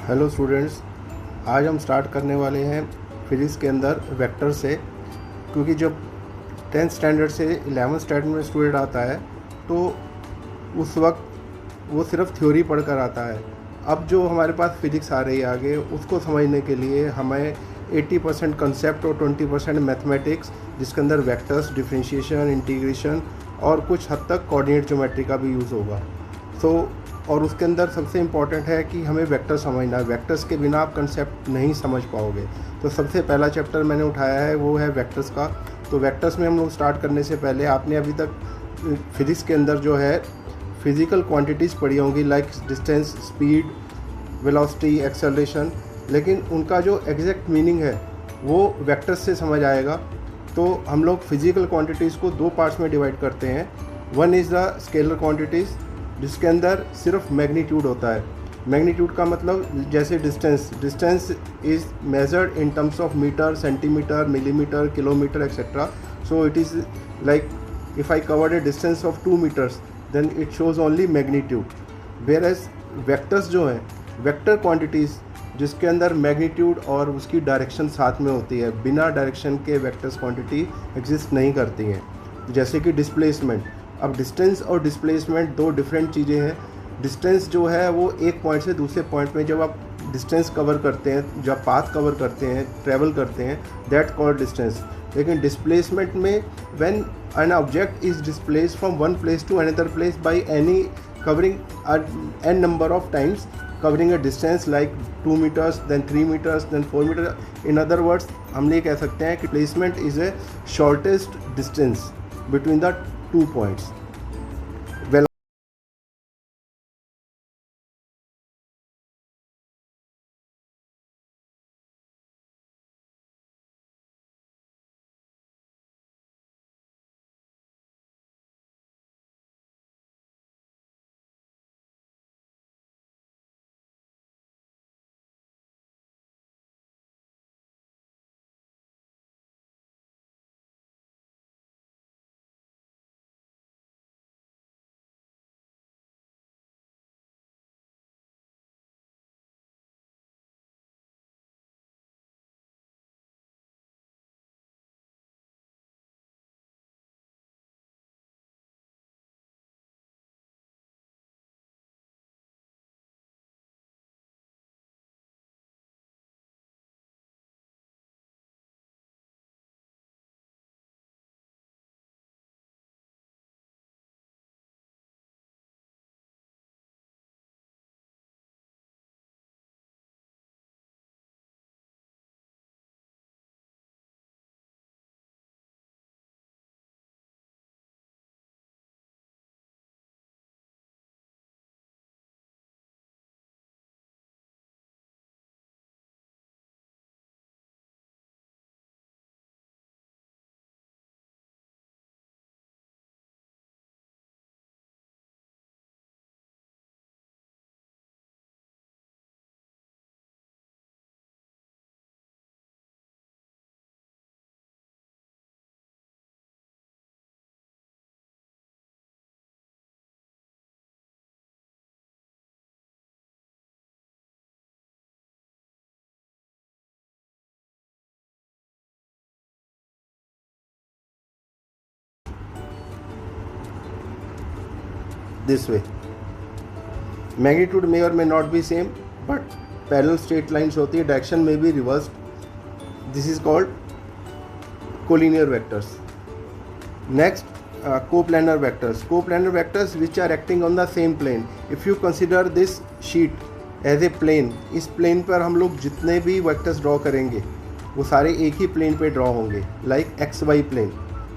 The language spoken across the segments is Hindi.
हेलो स्टूडेंट्स, आज हम स्टार्ट करने वाले हैं फिजिक्स के अंदर वेक्टर से। क्योंकि जब 10th स्टैंडर्ड से 11th स्टैंडर्ड में स्टूडेंट आता है तो उस वक्त वो सिर्फ थ्योरी पढ़ कर आता है। अब जो हमारे पास फिजिक्स आ रही है आगे, उसको समझने के लिए हमें 80% कंसेप्ट और 20% मैथमेटिक्स, जिसके अंदर वेक्टर्स, डिफरेंशिएशन, इंटीग्रेशन और कुछ हद तक कोऑर्डिनेट ज्योमेट्री का भी यूज़ होगा। और उसके अंदर सबसे इम्पॉर्टेंट है कि हमें वेक्टर समझना है। वेक्टर्स के बिना आप कंसेप्ट नहीं समझ पाओगे। तो सबसे पहला चैप्टर मैंने उठाया है वो है वेक्टर्स का। तो वेक्टर्स में हम लोग स्टार्ट करने से पहले आपने अभी तक फिजिक्स के अंदर जो है फिज़िकल क्वांटिटीज़ पढ़ी होंगी, like distance, speed, velocity, acceleration, लेकिन उनका जो एग्जैक्ट मीनिंग है वो वेक्टर्स से समझ आएगा। तो हम लोग फिज़िकल क्वांटिटीज़ को दो पार्ट्स में डिवाइड करते हैं। One is the scalar quantities, जिसके अंदर सिर्फ मैग्नीट्यूड होता है। मैग्नीट्यूड का मतलब जैसे distance is measured in terms of metre, centimetre, millimetre, kilometre etcetera. So it is like if I covered a distance of 2 metres then it shows only magnitude. Whereas vectors जो हैं, वेक्टर क्वांटिटीज़, जिसके अंदर मैग्नीट्यूड और उसकी डायरेक्शन साथ में होती है। बिना डायरेक्शन के वेक्टर्स क्वांटिटी एग्जिस्ट नहीं करती हैं। जैसे कि डिस्प्लेसमेंट। अब डिस्टेंस और डिस्प्लेसमेंट दो डिफरेंट चीज़ें हैं। डिस्टेंस जो है वो एक पॉइंट से दूसरे पॉइंट में जब आप डिस्टेंस कवर करते हैं, जब पाथ कवर करते हैं, ट्रैवल करते हैं, दैट कॉल्ड डिस्टेंस। लेकिन डिस्प्लेसमेंट में when an object is displace from one place to another place by any covering an number of times, covering a distance like 2 meters, then 3 meters, then 4 meters. In other words, हम ये कह सकते हैं कि placement is a shortest distance between the 2 points. Well, this way. Magnitude may or may not be same, but parallel straight lines होती है, direction may be reversed. This is called collinear vectors. Next, coplanar vectors. Coplanar vectors which are acting on the same plane. If you consider this sheet as a plane, इस plane पर हम लोग जितने भी vectors draw करेंगे वो सारे एक ही plane पे draw होंगे, like XY plane.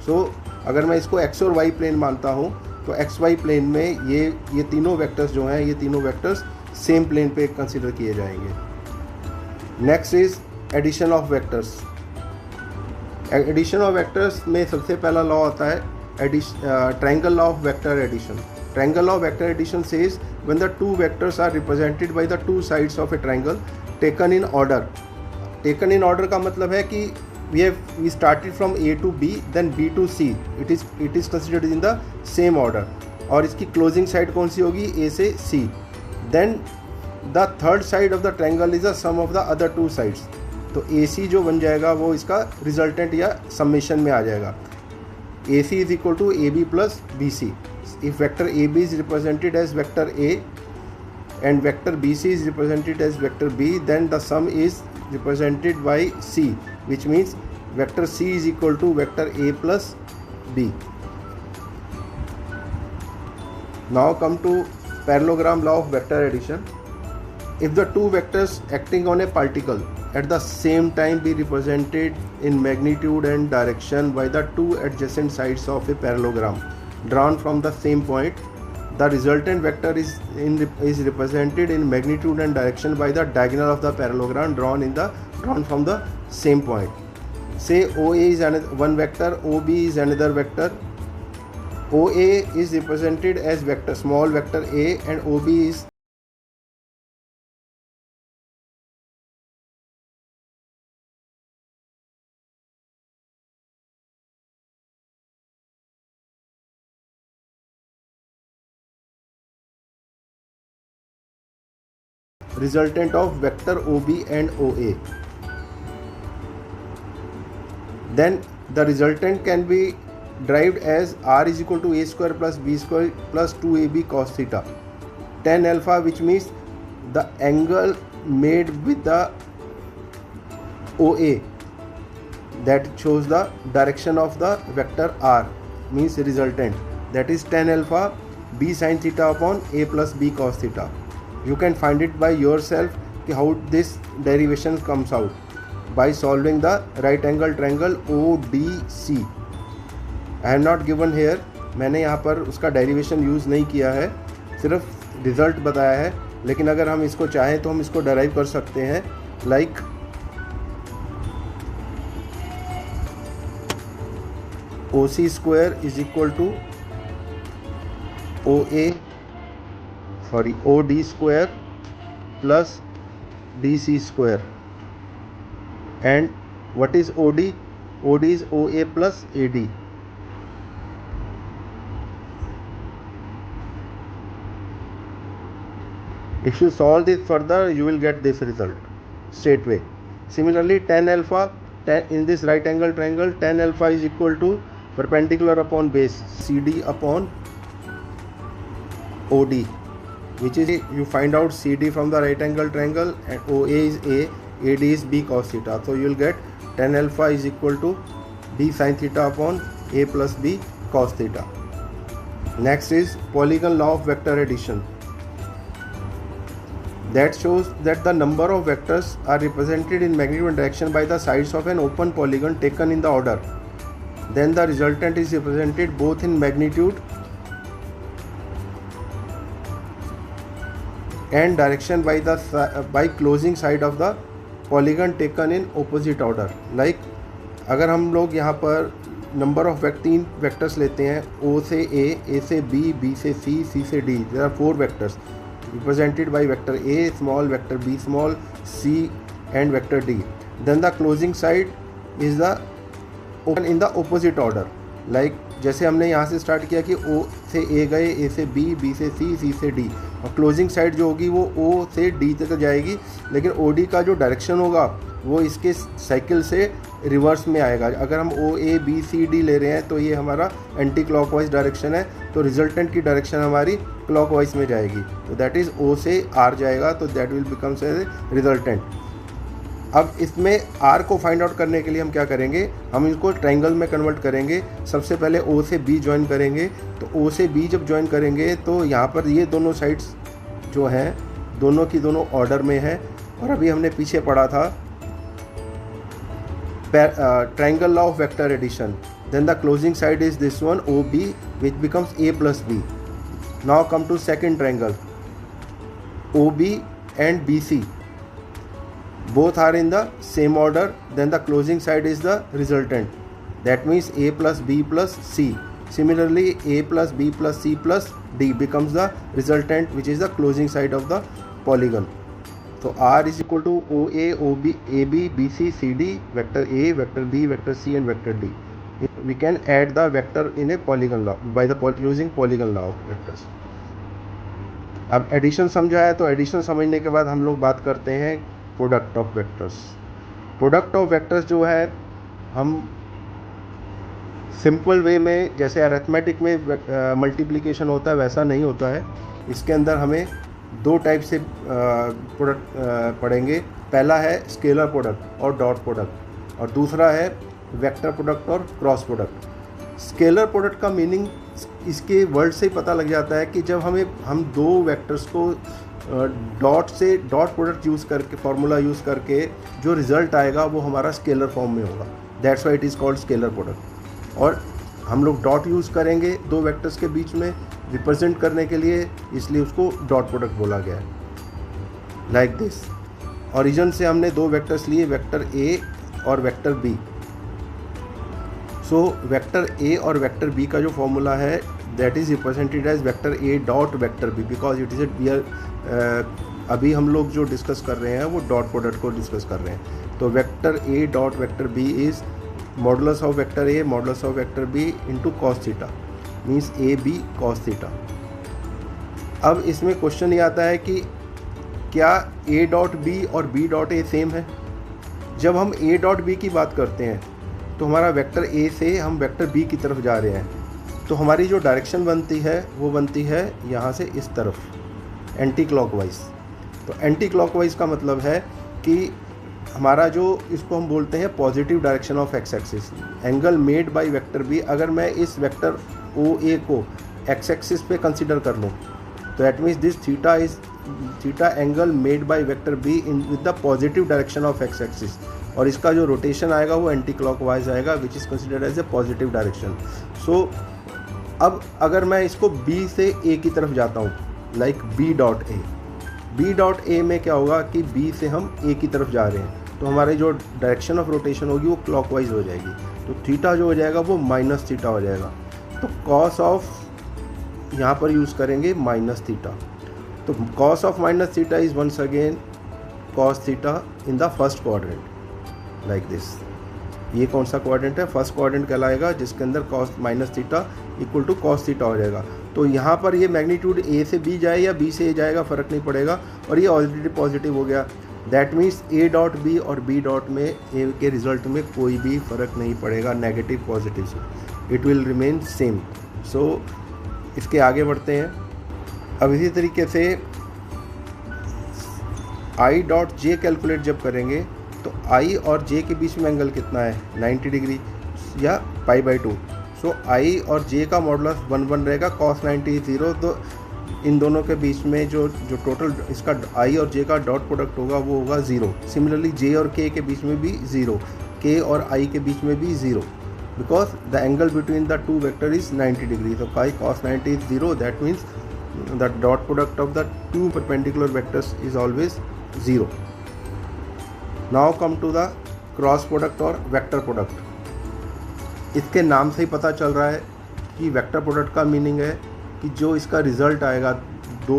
So अगर मैं इसको X और Y plane मानता हूँ तो XY plane में ये तीनों vectors जो हैं, ये तीनों vectors same plane पे consider किए जाएंगे. Next is addition of vectors. Addition of vectors में सबसे पहला लॉ आता है triangle law of vector addition. Triangle law of vector addition says when the two vectors are represented by the two sides of a triangle taken in order. Taken in order का मतलब है कि we started from A to B then B to C. It is considered in the same order. और इसकी क्लोजिंग साइड कौन सी होगी? A से C. Then the third side of the triangle is the sum of the other two sides. तो ए सी जो बन जाएगा वो इसका रिजल्टेंट या समेशन में आ जाएगा। A C is equal to A B plus B C. If vector A B is represented as vector A and vector BC is represented as vector B, then the sum is represented by C, which means vector C is equal to vector A plus B. Now come to parallelogram law of vector addition. If the two vectors acting on a particle at the same time be represented in magnitude and direction by the two adjacent sides of a parallelogram drawn from the same point, the resultant vector is represented in magnitude and direction by the diagonal of the parallelogram drawn from the same point. Say OA is one vector, OB is another vector. OA is represented as vector small vector A and OB is resultant of vector OB and OA. Then the resultant can be derived as R is equal to A square plus B square plus 2AB cos theta tan alpha, which means the angle made with the OA that shows the direction of the vector R means resultant, that is tan alpha B sin theta upon A plus B cos theta. You can find it by yourself how this derivation comes out by solving the right angle triangle ODC. I have not given here, मैंने यहाँ पर उसका डेरिवेशन यूज़ नहीं किया है, सिर्फ रिजल्ट बताया है। लेकिन अगर हम इसको चाहें तो हम इसको डराइव कर सकते हैं like OC square is equal to OD square plus DC square. And what is OD? OD is OA plus AD. If you solve this further, you will get this result straight away. Similarly, tan alpha, in this right angle triangle, tan alpha is equal to perpendicular upon base CD upon OD, which is you find out CD from the right angle triangle and OA is A, AD is B cos theta. So you will get tan alpha is equal to B sin theta upon A plus B cos theta. Next is polygon law of vector addition. That shows that the number of vectors are represented in magnitude and direction by the sides of an open polygon taken in the order. Then the resultant is represented both in magnitude and direction by closing side of the polygon taken in opposite order. Like अगर हम लोग यहाँ पर नंबर ऑफ तीन वेक्टर्स लेते हैं, O से A से B, B से C, C से D. There are 4 vectors represented by vector A small, vector B small, C and vector D. Then the closing side is the open in the opposite order. Like जैसे हमने यहाँ से स्टार्ट किया कि O से A गए, A से B, B से C, C से D, और क्लोजिंग साइड जो होगी वो O से D तक जाएगी, लेकिन OD का जो डायरेक्शन होगा वो इसके साइकिल से रिवर्स में आएगा। अगर हम O A B C D ले रहे हैं तो ये हमारा एंटी क्लॉकवाइज डायरेक्शन है, तो रिजल्टेंट की डायरेक्शन हमारी क्लॉकवाइज में जाएगी, तो दैट इज़ O से R जाएगा, तो that will becomes as resultant. अब इसमें R को फाइंड आउट करने के लिए हम क्या करेंगे, हम इसको ट्रायंगल में कन्वर्ट करेंगे। सबसे पहले O से B ज्वाइन करेंगे, तो O से B जब ज्वाइन करेंगे तो यहाँ पर ये दोनों साइड्स जो हैं दोनों की दोनों ऑर्डर में है। और अभी हमने पीछे पढ़ा था triangle law of vector addition. Then the closing side is this one OB, which becomes A plus B. Now come to second triangle, OB and BC both are in the same order. Then the closing side is the resultant, that means A plus B plus C. Similarly, A plus B plus C plus D becomes the resultant, which is the closing side of the polygon. So R is equal to OA, OB, AB, BC, CD, vector A, vector B, vector C and vector D. We can add the vector in a polygon law by using polygon law of vectors. अब एडिशन समझा है, तो एडिशन समझने के बाद हम लोग बात करते हैं product of vectors. Product of vectors जो है, हम सिंपल वे में जैसे अरिथमेटिक में मल्टीप्लिकेशन होता है वैसा नहीं होता है। इसके अंदर हमें दो टाइप से प्रोडक्ट पढ़ेंगे। पहला है स्केलर प्रोडक्ट और डॉट प्रोडक्ट, और दूसरा है वेक्टर प्रोडक्ट और क्रॉस प्रोडक्ट। स्केलर प्रोडक्ट का मीनिंग इसके वर्ड से ही पता लग जाता है कि जब हम दो vectors co dot product use करके, फार्मूला यूज़ करके जो रिज़ल्ट आएगा वो हमारा स्केलर फॉर्म में होगा। That's why it is called scalar product. और हम लोग डॉट यूज़ करेंगे दो वेक्टर्स के बीच में रिप्रेजेंट करने के लिए, इसलिए उसको डॉट प्रोडक्ट बोला गया है। लाइक दिस, ओरिजिन से हमने दो वेक्टर्स लिए, वेक्टर ए और vector B. So vector A और वेक्टर बी का जो फॉर्मूला है that is represented as vector A dot vector B, because it is अभी हम लोग जो डिस्कस कर रहे हैं वो डॉट प्रोडक्ट को डिस्कस कर रहे हैं। तो vector A dot vector B is modulus of vector A modulus of vector B into cos theta, means A B cos theta. अब इसमें क्वेश्चन ये आता है कि क्या ए डॉट बी और बी डॉट ए सेम है? जब हम ए डॉट बी की बात करते हैं तो हमारा वेक्टर ए से हम वेक्टर बी की तरफ जा रहे हैं, तो हमारी जो डायरेक्शन बनती है वो बनती है यहाँ से इस तरफ, एंटी क्लॉकवाइज। तो एंटी क्लॉकवाइज का मतलब है कि हमारा जो इसको हम बोलते हैं positive direction of X axis, angle made by vector B. अगर मैं इस वेक्टर ओ ए को एक्स एक्सिस पे कंसिडर कर लूँ तो that means this theta angle made by vector B in with the positive direction of X axis, और इसका जो रोटेशन आएगा वो एंटी क्लॉकवाइज आएगा, which is considered as a positive direction. So अब अगर मैं इसको बी से ए की तरफ जाता हूँ, लाइक बी डॉट ए में क्या होगा कि बी से हम ए की तरफ जा रहे हैं, तो हमारी जो डायरेक्शन ऑफ रोटेशन होगी वो क्लॉकवाइज हो जाएगी, तो थीटा जो हो जाएगा वो माइनस थीटा हो जाएगा। तो कॉस ऑफ यहाँ पर यूज़ करेंगे माइनस थीटा, तो cos of minus theta is once again cos theta in the first quadrant, like this. ये कौन सा क्वाड्रेंट है? फर्स्ट क्वाड्रेंट कहलाएगा, जिसके अंदर cos minus theta equal to cos theta हो जाएगा। तो यहाँ पर ये मैग्नीट्यूड ए से बी जाए या बी से ए जाएगा फ़र्क नहीं पड़ेगा, और ये ऑलरेडी पॉजिटिव हो गया। That means A dot B और बी डॉट में ए के रिजल्ट में कोई भी फ़र्क नहीं पड़ेगा, नेगेटिव पॉजिटिव से, इट विल रिमेन सेम। सो इसके आगे बढ़ते हैं। अब इसी तरीके से आई डॉट जे कैलकुलेट जब करेंगे तो आई और जे के बीच में एंगल कितना है? 90 डिग्री या π/2। सो आई और जे का मॉडुलस 1 रहेगा, cos 90 0। तो इन दोनों के बीच में जो टोटल इसका आई और जे का डॉट प्रोडक्ट होगा वो होगा 0। सिमिलरली जे और के बीच में भी 0, के और आई के बीच में भी 0, because the angle between the two vector is 90 degree. तो pi cos 90 is 0, that means the dot product of the two perpendicular vectors is always 0। Now come to the cross product और वेक्टर प्रोडक्ट। इसके नाम से ही पता चल रहा है कि वेक्टर प्रोडक्ट का मीनिंग है कि जो इसका रिज़ल्ट आएगा दो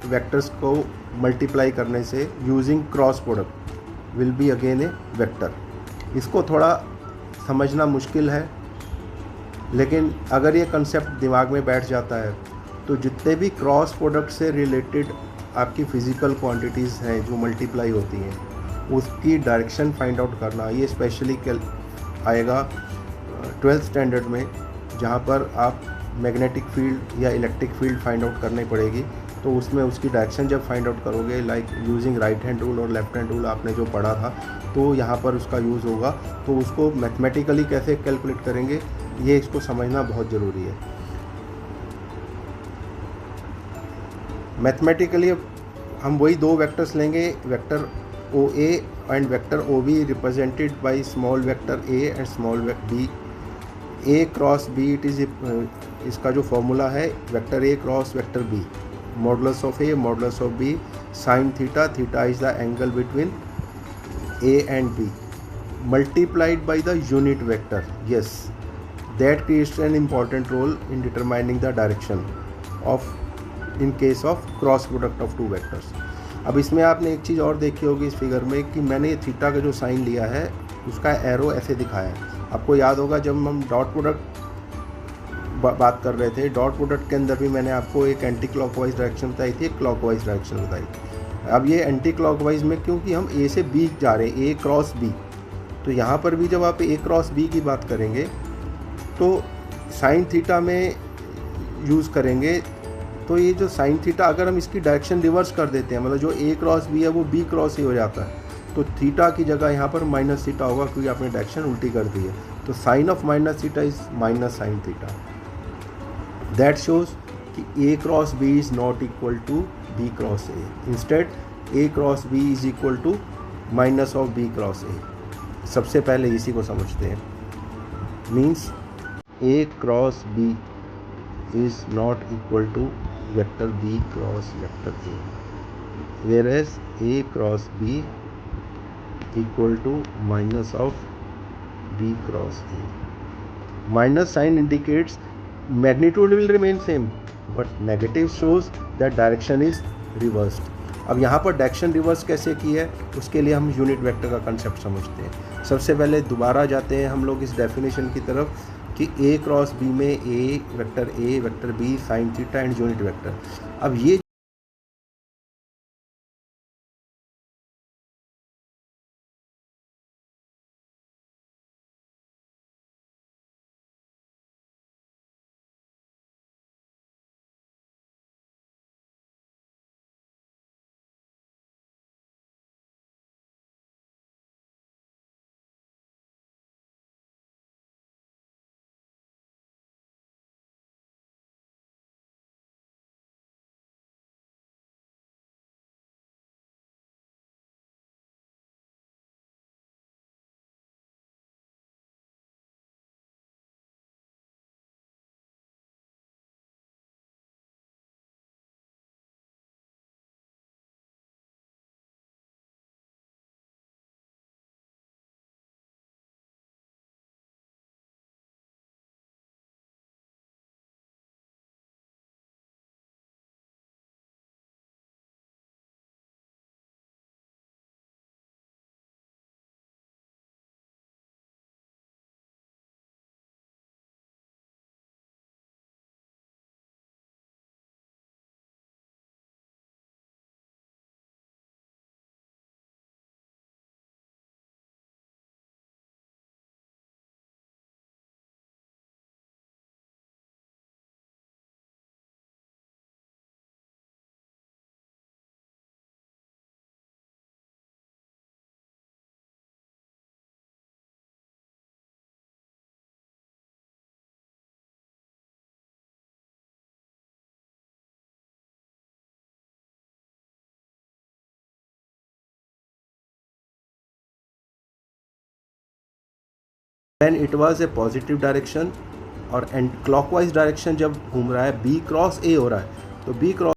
वेक्टर्स को मल्टीप्लाई करने से using cross product will be again A vector. इसको थोड़ा समझना मुश्किल है, लेकिन अगर ये कंसेप्ट दिमाग में बैठ जाता है तो जितने भी क्रॉस प्रोडक्ट से रिलेटेड आपकी फ़िज़िकल क्वांटिटीज़ हैं जो मल्टीप्लाई होती हैं, उसकी डायरेक्शन फाइंड आउट करना, ये स्पेशली आएगा 12th स्टैंडर्ड में, जहाँ पर आप मैग्नेटिक फील्ड या इलेक्ट्रिक फील्ड फाइंड आउट करनी पड़ेगी। तो उसमें उसकी डायरेक्शन जब फाइंड आउट करोगे, like using right hand rule और लेफ्ट हैंड रूल आपने जो पढ़ा था, तो यहाँ पर उसका यूज़ होगा। तो उसको मैथमेटिकली कैसे कैलकुलेट करेंगे, ये इसको समझना बहुत ज़रूरी है। मैथमेटिकली हम वही दो वेक्टर्स लेंगे, vector O A and vector O B, represented by small vector A and small B. A cross B, it is इसका जो फॉर्मूला है vector A cross vector B, modulus of A modulus of B sine theta, theta is the angle between A and B, multiplied by the unit vector. Yes, that creates an important role in determining the direction of in case of cross product of two vectors. अब इसमें आपने एक चीज़ और देखी होगी इस फिगर में कि मैंने थीटा का जो साइन लिया है उसका एरो ऐसे दिखाया है। आपको याद होगा जब हम डॉट प्रोडक्ट बात कर रहे थे, डॉट प्रोडक्ट के अंदर भी मैंने आपको एक एंटी क्लॉकवाइज डायरेक्शन बताई थी, एक क्लॉकवाइज डायरेक्शन बताई थी। अब ये एंटी क्लॉकवाइज में, क्योंकि हम ए से बी जा रहे हैं, ए क्रॉस बी, तो यहाँ पर भी जब आप ए क्रॉस बी की बात करेंगे तो साइन थीटा में यूज़ करेंगे। तो ये जो साइन थीटा, अगर हम इसकी डायरेक्शन रिवर्स कर देते हैं, मतलब जो ए क्रॉस बी है वो बी क्रॉस ए हो जाता है, तो थीटा की जगह यहाँ पर माइनस थीटा होगा, क्योंकि आपने डायरेक्शन उल्टी कर दी है। तो sine of minus theta is minus sine theta. That shows कि A cross B is not equal to B cross A, instead A cross B is equal to minus of B cross A. सबसे पहले इसी को समझते हैं। Means A cross B is not equal to vector B cross vector A, whereas a cross b equal to minus of b cross a. Minus sign indicates magnitude will remain same, but negative shows that direction is reversed. अब यहाँ पर डायरेक्शन रिवर्स कैसे की है, उसके लिए हम यूनिट वेक्टर का कंसेप्ट समझते हैं। सबसे पहले दोबारा जाते हैं हम लोग इस डेफिनेशन की तरफ कि a क्रॉस b में a vector b sine theta and unit vector. अब ये when it was a positive direction और एंड क्लॉकवाइज डायरेक्शन जब घूम रहा है, बी क्रॉस ए हो रहा है, तो बी क्रॉस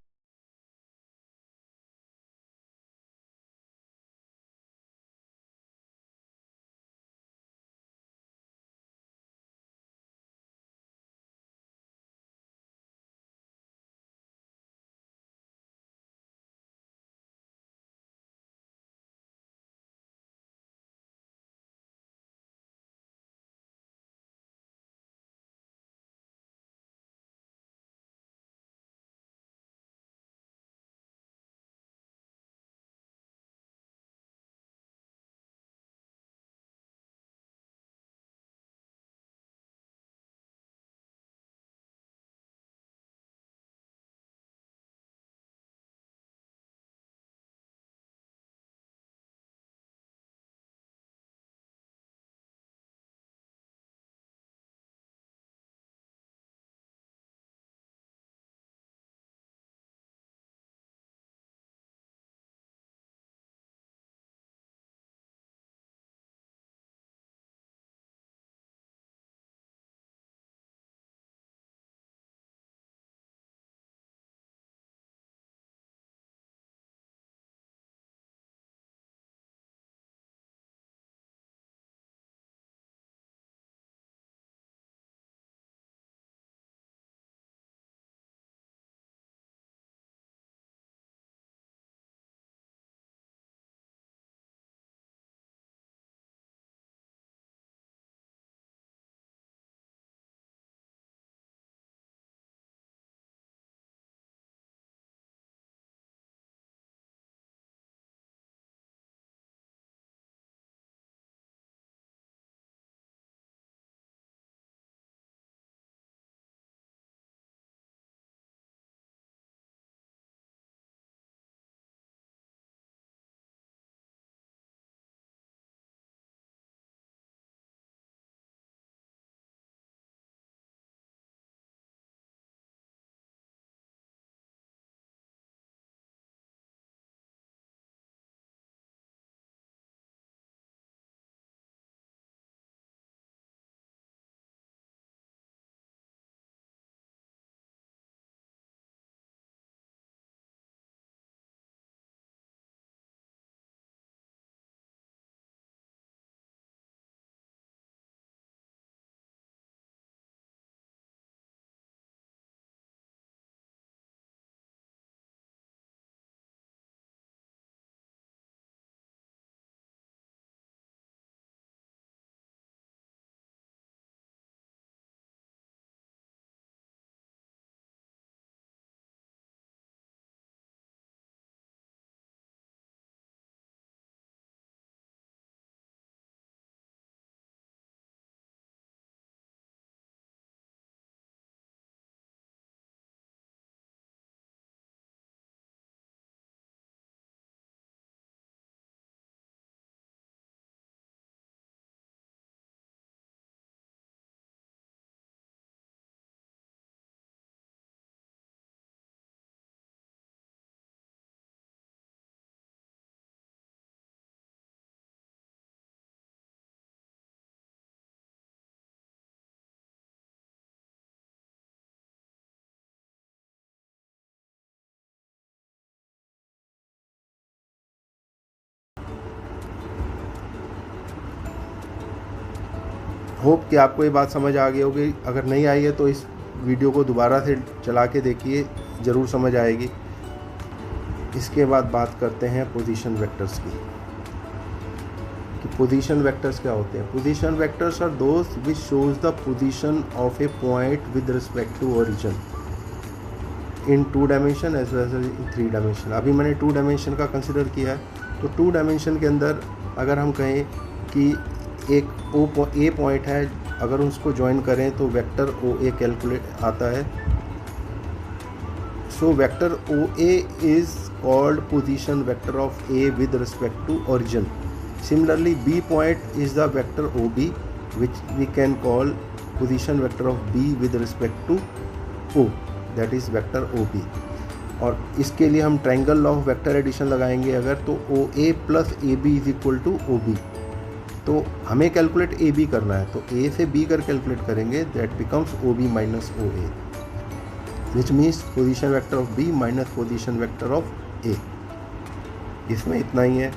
होप कि आपको ये बात समझ आ गई होगी। अगर नहीं आई है तो इस वीडियो को दोबारा से चला के देखिए, ज़रूर समझ आएगी। इसके बाद बात करते हैं पोजीशन वेक्टर्स की, कि पोजीशन वेक्टर्स क्या होते हैं। Position vectors are those which shows the position of a point with respect to origin in 2 dimension as well as in 3 dimension. अभी मैंने 2 डायमेंशन का कंसिडर किया है, तो 2 डायमेंशन के अंदर अगर हम कहें कि एक ए पॉइंट है, अगर उसको ज्वाइन करें तो वेक्टर ओ ए कैलकुलेट आता है। So vector O A is called position vector of A with respect to origin. Similarly B point is the vector O B which we can call position vector of B with respect to O, that is vector O B. और इसके लिए हम triangle law of vector addition लगाएंगे अगर, तो O A plus A B is equal to O B. तो हमें कैलकुलेट ए बी करना है, तो ए से बी कर कैलकुलेट करेंगे, that becomes O B minus O A, which means position vector of B minus position vector of A. इसमें इतना ही है,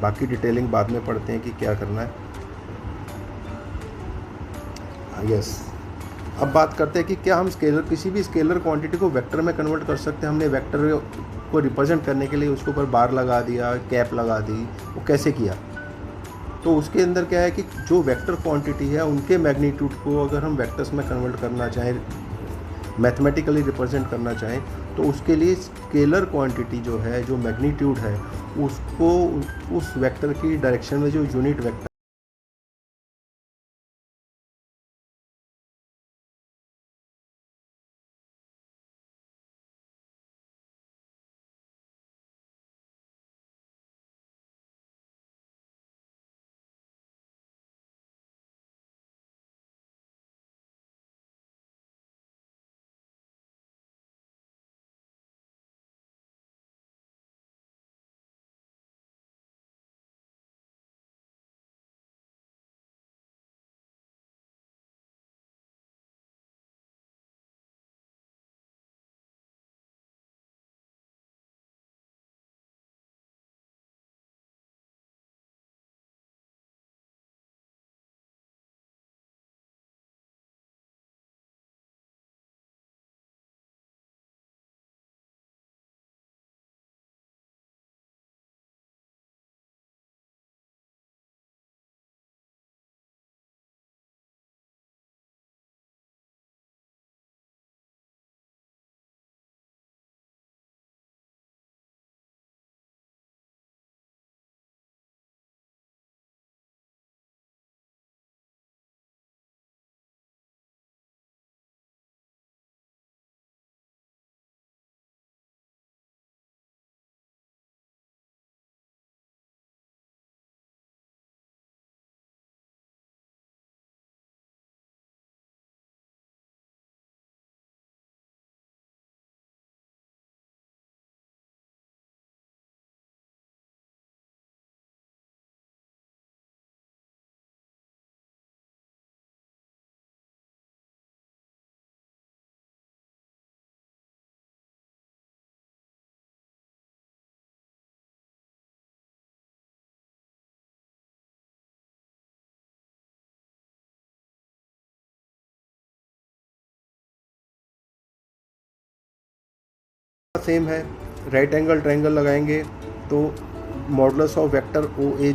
बाकी डिटेलिंग बाद में पढ़ते हैं कि क्या करना है। यस, अब बात करते हैं कि क्या हम किसी भी स्केलर क्वांटिटी को वेक्टर में कन्वर्ट कर सकते हैं। हमने वेक्टर को रिप्रेजेंट करने के लिए उसके ऊपर बार लगा दिया, कैप लगा दी, वो कैसे किया। तो उसके अंदर क्या है कि जो वेक्टर क्वांटिटी है उनके मैग्नीट्यूड को अगर हम वेक्टर्स में कन्वर्ट करना चाहें, मैथमेटिकली रिप्रेजेंट करना चाहें, तो उसके लिए स्केलर क्वांटिटी जो है, जो मैग्नीट्यूड है, उसको उस वेक्टर की डायरेक्शन में जो यूनिट वेक्टर सेम है। राइट एंगल ट्रायंगल लगाएंगे तो modulus of vector O A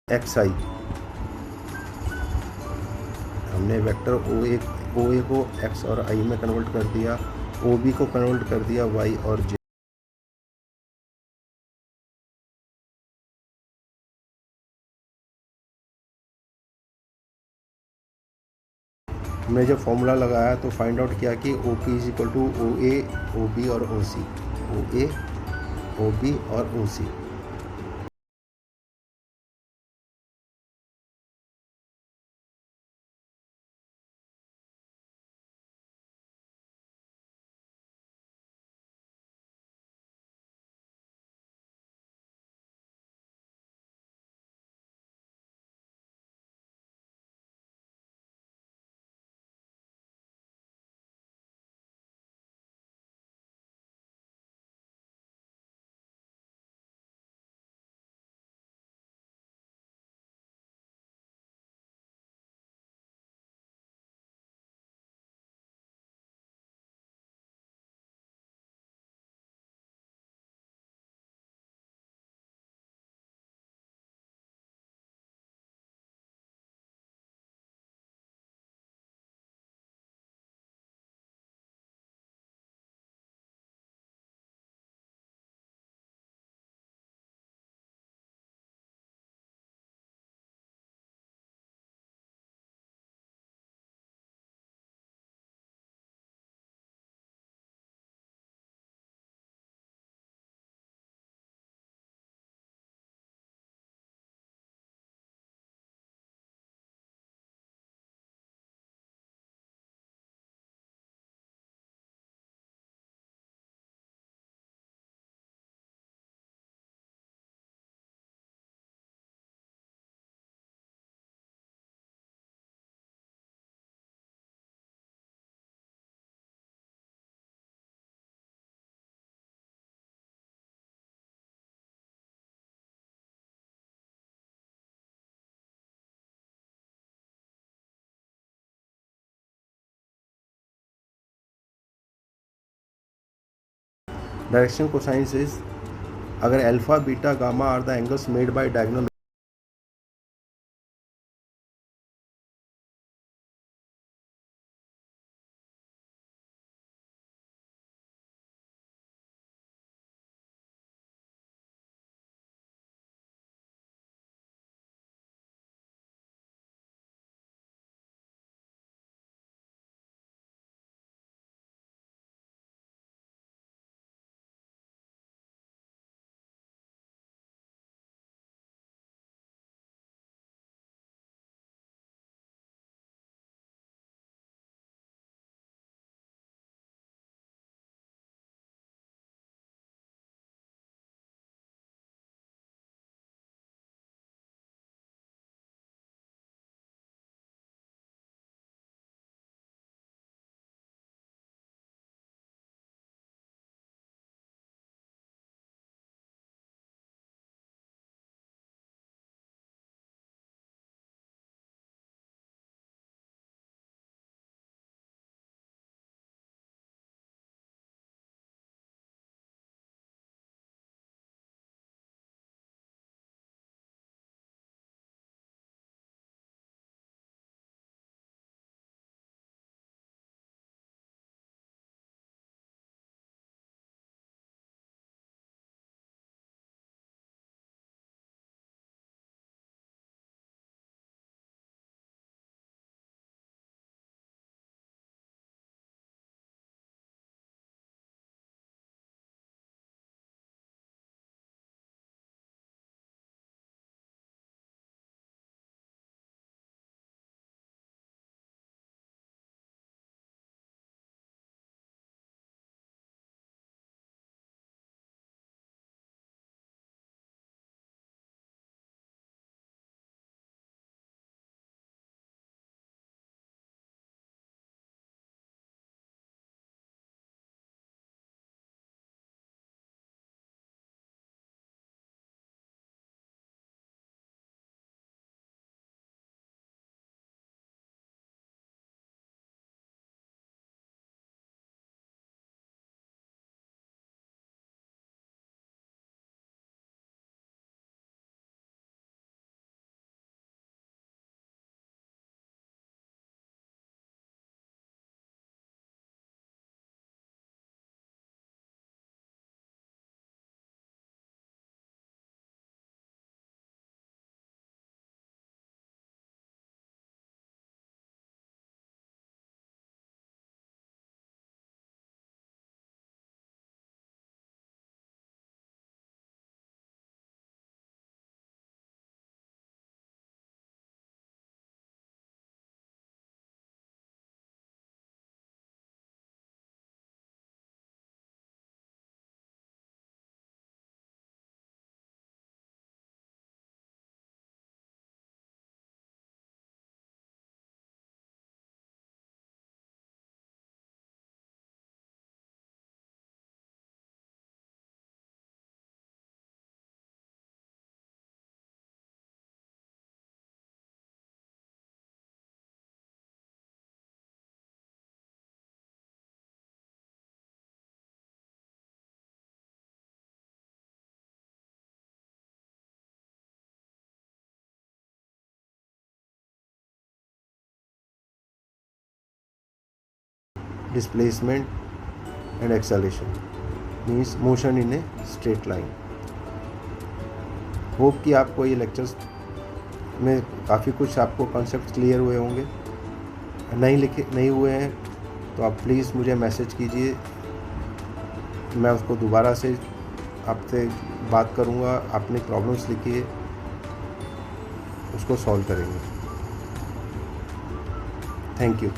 X I, हमने वेक्टर ओ ए को एक्स और आई में कन्वर्ट कर दिया, ओ बी को कन्वर्ट कर दिया वाई और जे। हमने जब फॉर्मूला लगाया तो फाइंड आउट किया कि O P is equal to O A, O B और O C, O A, O B और O C. Direction cosines is, अगर alpha beta gamma are the angles made by diagonal displacement and acceleration means motion in a straight line. Hope कि आपको ये लेक्चर्स में काफ़ी कुछ आपको कॉन्सेप्ट क्लियर हुए होंगे। नहीं हुए हैं तो आप प्लीज़ मुझे मैसेज कीजिए, मैं उसको दोबारा से आपसे बात करूँगा। अपनी प्रॉब्लम्स लिखिए, उसको सॉल्व करेंगे। Thank you.